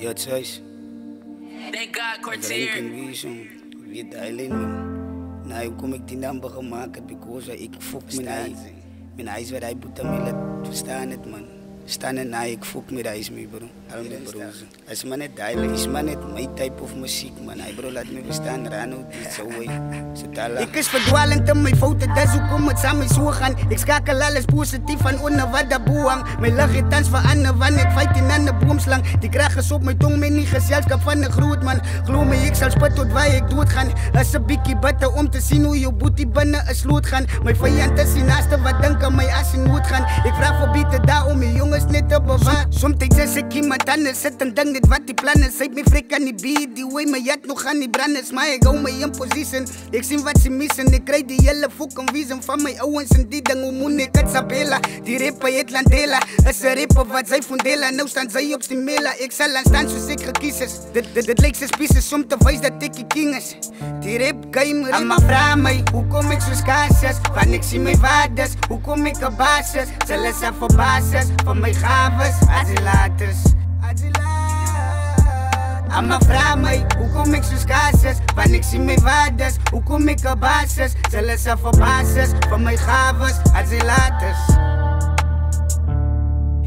Your choice. Thank God, Cortier. Weet alleen man. Nou kom ik die nummer gemaakt because ik fok mijn huis waar hij boet aan mij verstaan het man. Staan en na ik fok met huis mee bro. Al mijn broers. Als man het duidelijk is man het my type of muziek man. Hij bro laat me verstaan Rano dit zo way. Ik is verdwalend en mijn fouten dat hoe kom het samen zo gaan. Ik schakel alles positief van onder wat dat boeang. Mijn lach het dans verander wanneer ik fight in aan de boomslang. Die kracht is op mijn tong met niet gezelschap van de groot man. Geloof me ik zal spot tot waar ik doodgaan. Als een bikkie butter om te zien hoe je booty binnen een sloot gaan. Mijn vijand is die naaste wat denken mij als in nood gaan. Ik vraag voor bieten daar om mijn jongens net te bewaren. Somtijds is ik iemand anders zet en denk niet wat die plannen zijn. Mijn frik aan die beat, die way mijn jat nog aan die branden. Maar ik hou mij in position. Ik zie wat ze missen. Ik krijg die hele fucking vision van mijn ouwens en die dingen hoe moet ik het sabela. Die rapper het landela. Is een rapper wat zij fundela. Nou staan zij op stimela. Ik zal aan staan zoals ik gekies is. Dit lijkt zes pieces om te wijs dat ik die king is. Die rap game allemaal vraag mij. Hoe kom ik zo schaarses? Van ik zie mijn waardes. Hoe kom ik op basis? Zullen ze voor basis? Van mijn gaves, azilaters. Allemaal vraag mij, hoe kom ik zo schaarses? Van ik zie mijn waardes, hoe kom ik op basis? Zullen ze voor basis? Van mijn gaves, azilaters.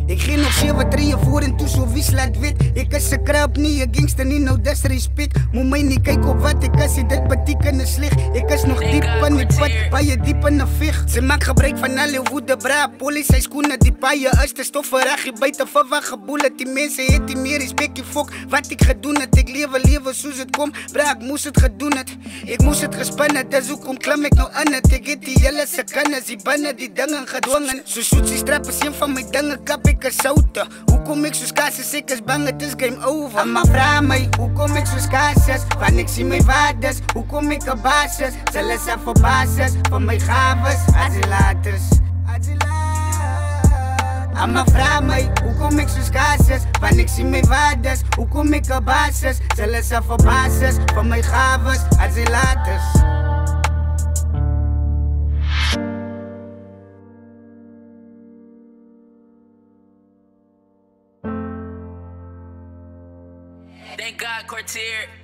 Ik ging nog 7-3 voor en toe zo wie slaat wit. Ik is een krab, niet een gangster, niet no disrespect. Moet mij niet kijken op wat ik is, dit betekent slecht. Ik is nog diep in die pad, bij je diep in de vecht. Ze maakt gebruik van alle woede, bra. Politie schoenen die paaien is de stoffen rag. Je bijt te verwacht bullet, die mensen heet die meer respect. Je fok wat ik gedoen het. Ik leven zoals het komt, bra. Ik moest het gedoen het. Ik moest het gespannen, dus hoe kom klam ik nou aan het. Ik heet die hele secondes, die bannen die dingen gedwongen. Zo zoet die strappen zien van mijn dingen kap. Ik is zouten. Hoe kom ik zo schaarses? Ik is bang, het is game over. Allemaal vraag mij, hoe kom ik zo schaarses? Van ik zie mijn waardes, hoe kom ik op basis? Zullen ze voor basis? Van mijn gaves, azilaters. Allemaal vraag mij, hoe kom ik zo schaarses? Van ik zie mijn waardes, hoe kom ik op basis? Zullen ze voor basis? Van mijn gaves, azilaters. Thank God, Cortier.